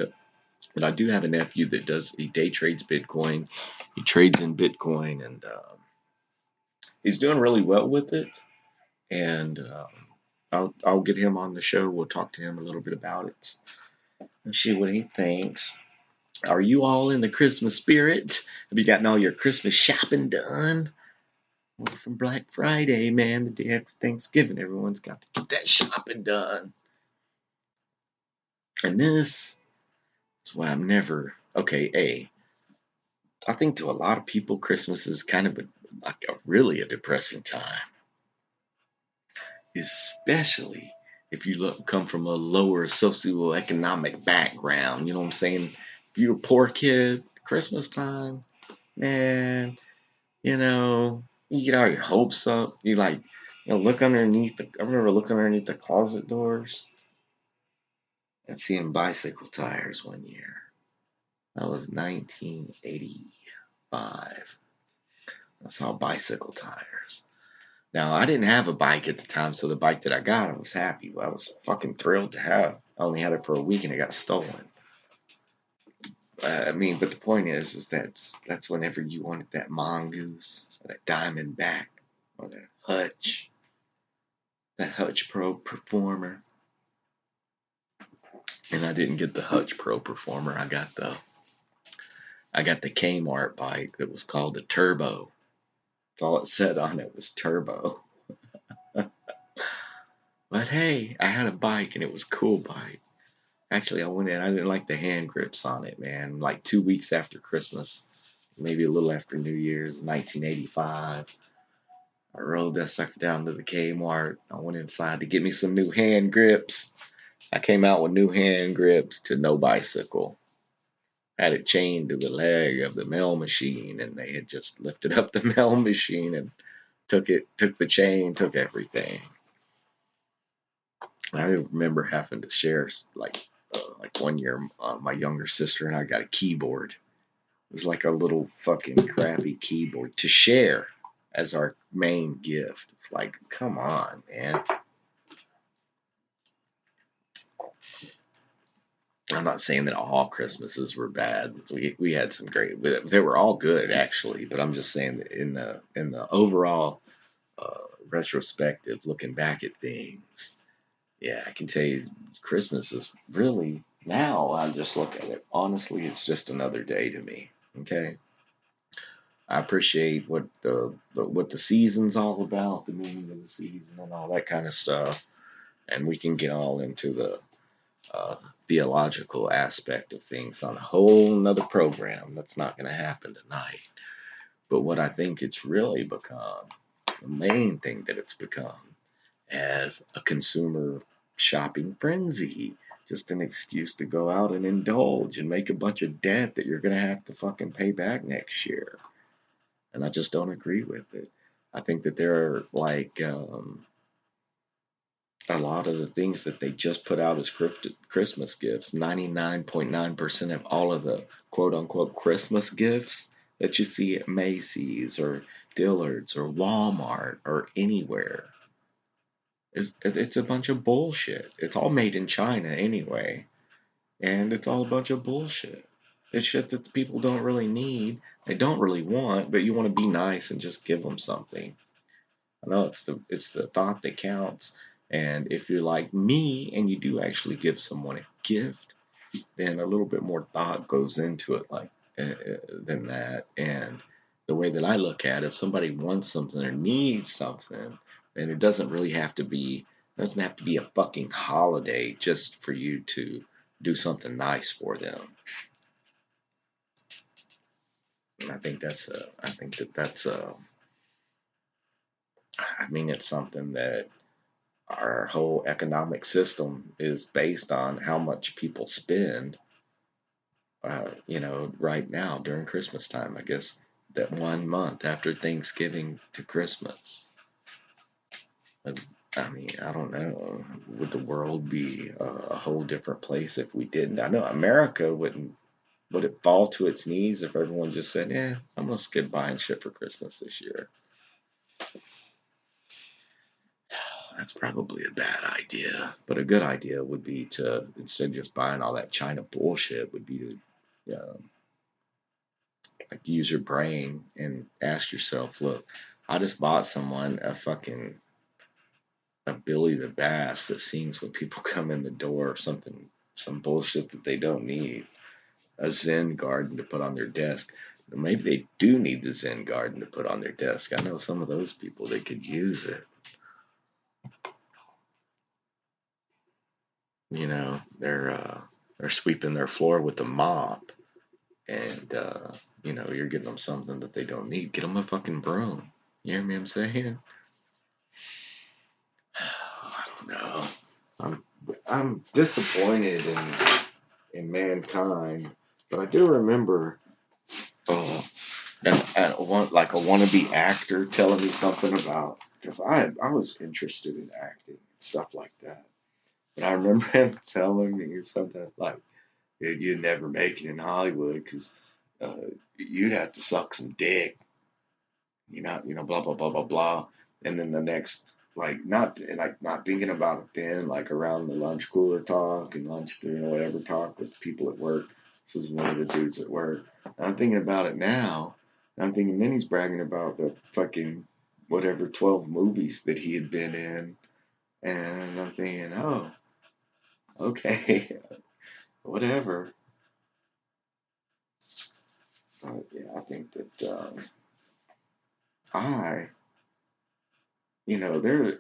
it. But I do have a nephew that he day trades Bitcoin. He trades in Bitcoin, and he's doing really well with it. And I'll get him on the show. We'll talk to him a little bit about it and see what he thinks. Are you all in the Christmas spirit? Have you gotten all your Christmas shopping done? Well, from Black Friday, man, the day after Thanksgiving, everyone's got to get that shopping done. And this is why I'm never okay. I think to a lot of people, Christmas is kind of really a depressing time, especially if you come from a lower socioeconomic background. You know what I'm saying? If you're a poor kid, Christmas time, man, you get all your hopes up. You like, look underneath I remember looking underneath the closet doors and seeing bicycle tires one year. That was 1985. I saw bicycle tires. Now, I didn't have a bike at the time, so the bike that I got, I was happy. I was fucking thrilled to have. I only had it for a week and it got stolen. But the point is that's whenever you wanted that mongoose, or that diamondback, or that Hutch Pro Performer. And I didn't get the Hutch Pro Performer. I got the Kmart bike that was called the Turbo. That's all it said on it was Turbo. But hey, I had a bike and it was a cool bike. Actually, I went in. I didn't like the hand grips on it, man. Like 2 weeks after Christmas, maybe a little after New Year's, 1985. I rode that sucker down to the Kmart. I went inside to get me some new hand grips. I came out with new hand grips to no bicycle. Had it chained to the leg of the mail machine, and they had just lifted up the mail machine and took the chain, took everything. I remember having to share, like 1 year, my younger sister and I got a keyboard. It was like a little fucking crappy keyboard to share as our main gift. It's like, come on, man. I'm not saying that all Christmases were bad. We had some great. They were all good actually, but I'm just saying that in the overall retrospective, looking back at things, yeah, I can tell you, Christmas is really now. I just look at it honestly. It's just another day to me. Okay, I appreciate what the season's all about, the meaning of the season, and all that kind of stuff. And we can get all into the theological aspect of things on a whole nother program. That's not going to happen tonight. But what I think it's really become, the main thing that it's become, as a consumer shopping frenzy. Just an excuse to go out and indulge and make a bunch of debt that you're going to have to fucking pay back next year. And I just don't agree with it. I think that there are like a lot of the things that they just put out as Christmas gifts. 99.9% of all of the quote unquote Christmas gifts that you see at Macy's or Dillard's or Walmart or anywhere, it's a bunch of bullshit. It's all made in China anyway. And it's all a bunch of bullshit. It's shit that the people don't really need. They don't really want, but you want to be nice and just give them something. I know it's the thought that counts. And if you're like me and you do actually give someone a gift, then a little bit more thought goes into it, like than that. And the way that I look at it, if somebody wants something or needs something, then it doesn't have to be a fucking holiday just for you to do something nice for them. And I think that's it's something that our whole economic system is based on how much people spend, right now during Christmas time. I guess that 1 month after Thanksgiving to Christmas. I don't know. Would the world be a whole different place if we didn't? I know America wouldn't. Would it fall to its knees if everyone just said, "Yeah, I'm gonna skip buying shit for Christmas this year"? That's probably a bad idea. But a good idea would be to, instead of just buying all that China bullshit, would be to like use your brain and ask yourself, look, I just bought someone a Billy the Bass that sings when people come in the door or something, some bullshit that they don't need. A Zen garden to put on their desk. Maybe they do need the Zen garden to put on their desk. I know some of those people, they could use it. You know, they're sweeping their floor with a mop, and you're getting them something that they don't need. Get them a fucking broom. You hear me? I'm saying. I don't know. I'm disappointed in mankind, but I do remember uh, like a wannabe actor telling me something about, because I was interested in acting and stuff like that. But I remember him telling me something like, "Dude, you'd never make it in Hollywood because uh, you'd have to suck some dick, blah blah blah blah blah." And then the next, not thinking about it then, like around the lunch cooler talk and lunch, whatever talk with people at work. This is one of the dudes at work. And I'm thinking about it now. And I'm thinking then he's bragging about the fucking whatever 12 movies that he had been in, and I'm thinking, oh, okay, whatever. Yeah, I think that I, there,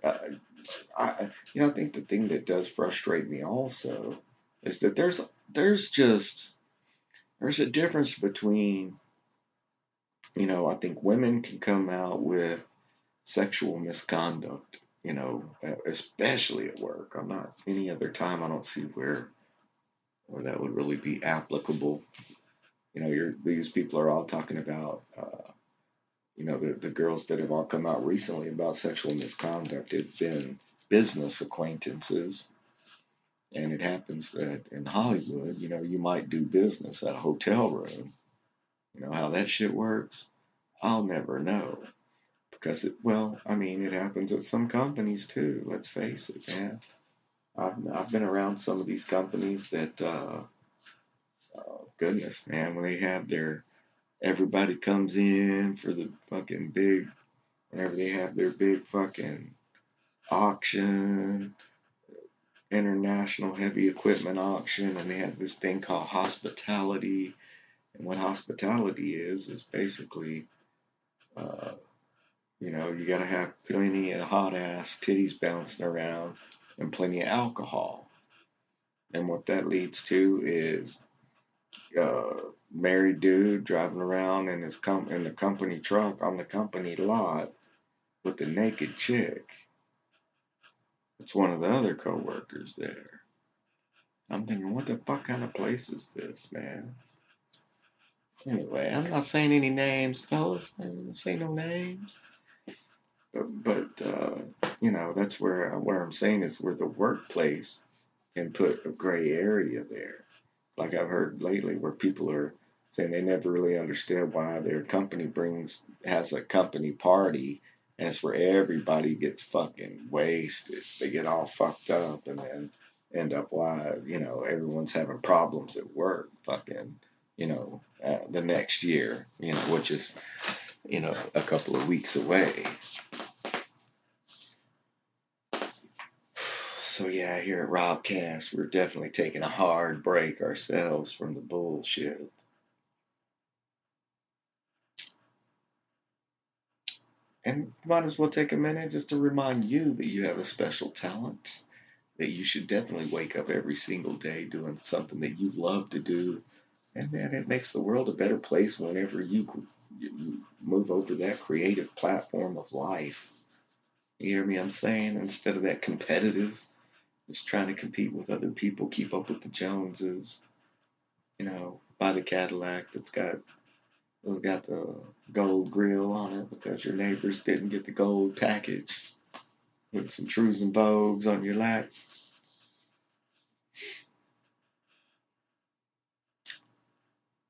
I think the thing that does frustrate me also is that there's a difference between, I think women can come out with sexual misconduct, especially at work. I'm not any other time. I don't see where that would really be applicable. These people are all talking about. The girls that have all come out recently about sexual misconduct have been business acquaintances. And it happens that in Hollywood, you might do business at a hotel room. You know how that shit works? I'll never know. Because it happens at some companies too. Let's face it, man. I've been around some of these companies that, goodness, man, when they have everybody comes in for the fucking whenever they have their big fucking auction, international heavy equipment auction, and they have this thing called hospitality. And what hospitality is basically, uh, you got to have plenty of hot ass titties bouncing around and plenty of alcohol. And what that leads to is married dude driving around in in the company truck on the company lot with a naked chick. It's one of the other coworkers there. I'm thinking, what the fuck kind of place is this, man? Anyway, I'm not saying any names, fellas. I didn't say no names. But that's where I'm saying is where the workplace can put a gray area there. Like I've heard lately where people are saying they never really understand why their company has a company party, and it's where everybody gets fucking wasted. They get all fucked up and then end up why, everyone's having problems at work fucking, the next year, which is, a couple of weeks away. So yeah, here at Robcast, we're definitely taking a hard break ourselves from the bullshit. And might as well take a minute just to remind you that you have a special talent, that you should definitely wake up every single day doing something that you love to do. And then it makes the world a better place whenever you move over that creative platform of life. You hear me? I'm saying, instead of that competitive, just trying to compete with other people, keep up with the Joneses, buy the Cadillac that's got the gold grill on it because your neighbors didn't get the gold package with some Trues and Vogues on your lap.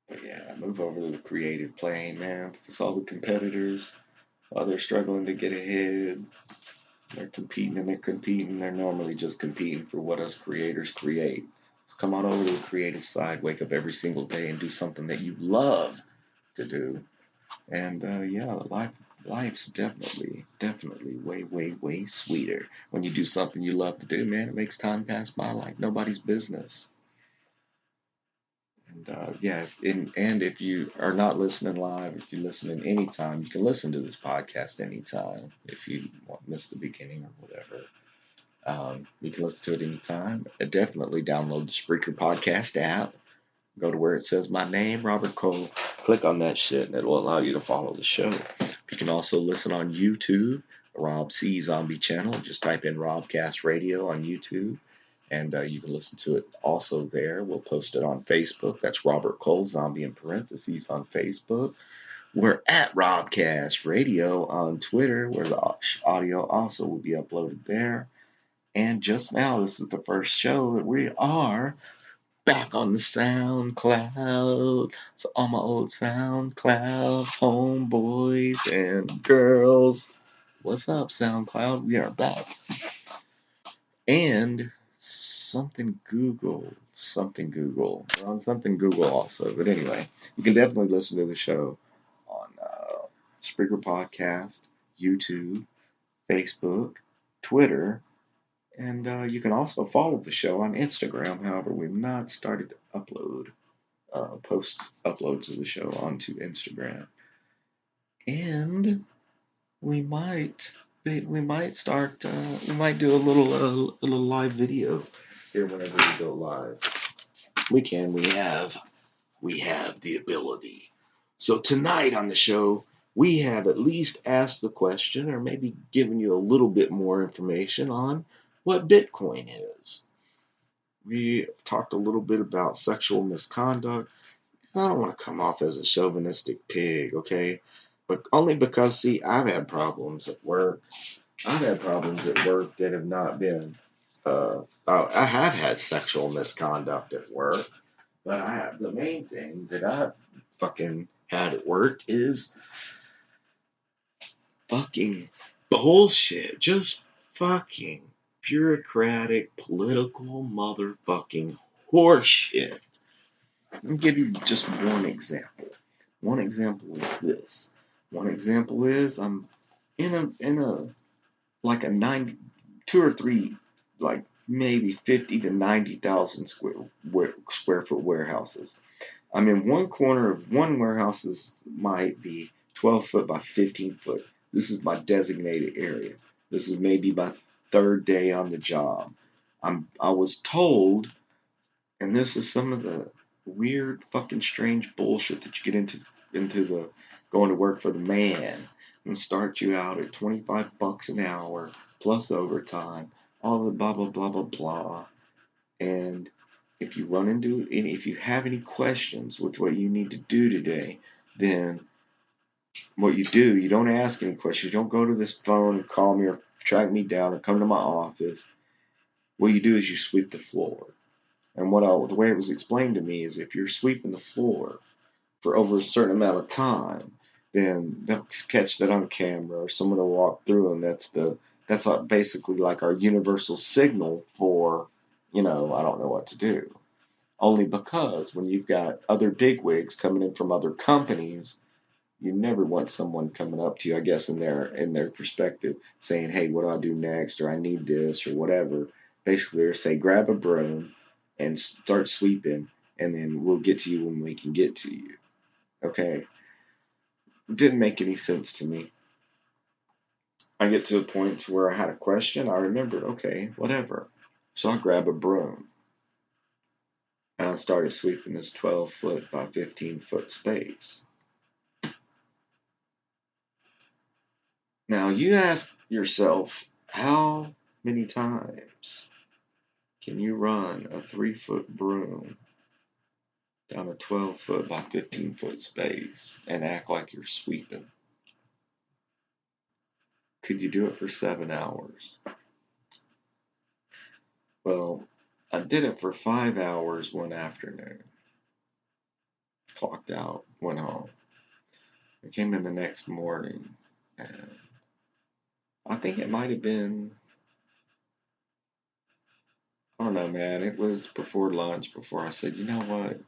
But yeah, move over to the creative plane, man, because all the competitors, while they're struggling to get ahead, They're competing and they're competing. They're normally just competing for what us creators create. So come on over to the creative side, wake up every single day and do something that you love to do. And yeah, life's definitely way sweeter when you do something you love to do, man. It makes time pass by like nobody's business. And yeah, and if you are not listening live, if you're listening anytime, you can listen to this podcast anytime. If you miss the beginning or whatever, you can listen to it anytime. Definitely download the Spreaker podcast app. Go to where it says my name, Robert Cole. Click on that shit, and it will allow you to follow the show. You can also listen on YouTube, Rob C Zombie channel. Just type in Robcast Radio on YouTube, and you can listen to it also there. We'll post it on Facebook. That's Robert Cole Zombie in parentheses on Facebook. We're at Robcast Radio on Twitter, where the audio also will be uploaded there. And just now, this is the first show that we are back on the SoundCloud. So all my old SoundCloud homeboys and girls, what's up, SoundCloud? We are back. And something Google. We're on something Google also. But anyway, you can definitely listen to the show on Spreaker Podcast, YouTube, Facebook, Twitter, and you can also follow the show on Instagram. However, we've not started to post uploads of the show onto Instagram. And we might start, we might do a little live video here whenever we go live. We have the ability. So tonight on the show, we have at least asked the question, or maybe given you a little bit more information on what Bitcoin is. We talked a little bit about sexual misconduct. I don't want to come off as a chauvinistic pig, okay? But only because, see, I've had problems at work. That have not been. I have had sexual misconduct at work, but the main thing that I fucking had at work is fucking bullshit. Just fucking bureaucratic, political motherfucking horseshit. Let me give you just one example. One example is this. One example is I'm in a like a 90, 2 or 3, like maybe 50 to 90,000 square foot warehouses. I'm in one corner of one warehouse. This might be 12 foot by 15 foot. This is my designated area. This is maybe my third day on the job. I was told, and this is some of the weird fucking strange bullshit that you get into the going to work for the man and start you out at $25 an hour plus overtime, all the blah blah blah blah blah. And if you have any questions with what you need to do today, then what you do, you don't ask any questions. You don't go to this phone and call me or track me down or come to my office. What you do is you sweep the floor. And the way it was explained to me is if you're sweeping the floor for over a certain amount of time, then they'll catch that on camera or someone will walk through, and that's basically like our universal signal for, I don't know what to do. Only because when you've got other bigwigs coming in from other companies, you never want someone coming up to you, I guess, in their perspective, saying, "Hey, what do I do next?" or "I need this," or whatever. Basically, they say, "Grab a broom and start sweeping, and then we'll get to you when we can get to you." Okay, it didn't make any sense to me. I get to a point to where I had a question. I remembered, okay, whatever. So I grab a broom and I started sweeping this 12 foot by 15 foot space. Now you ask yourself, how many times can you run a 3 foot broom down a 12 foot by 15 foot space and act like you're sweeping? Could you do it for 7 hours? Well, I did it for 5 hours one afternoon. Clocked out, went home. I came in the next morning and I think it might have been, I don't know, man. It was before lunch, before I said, you know what?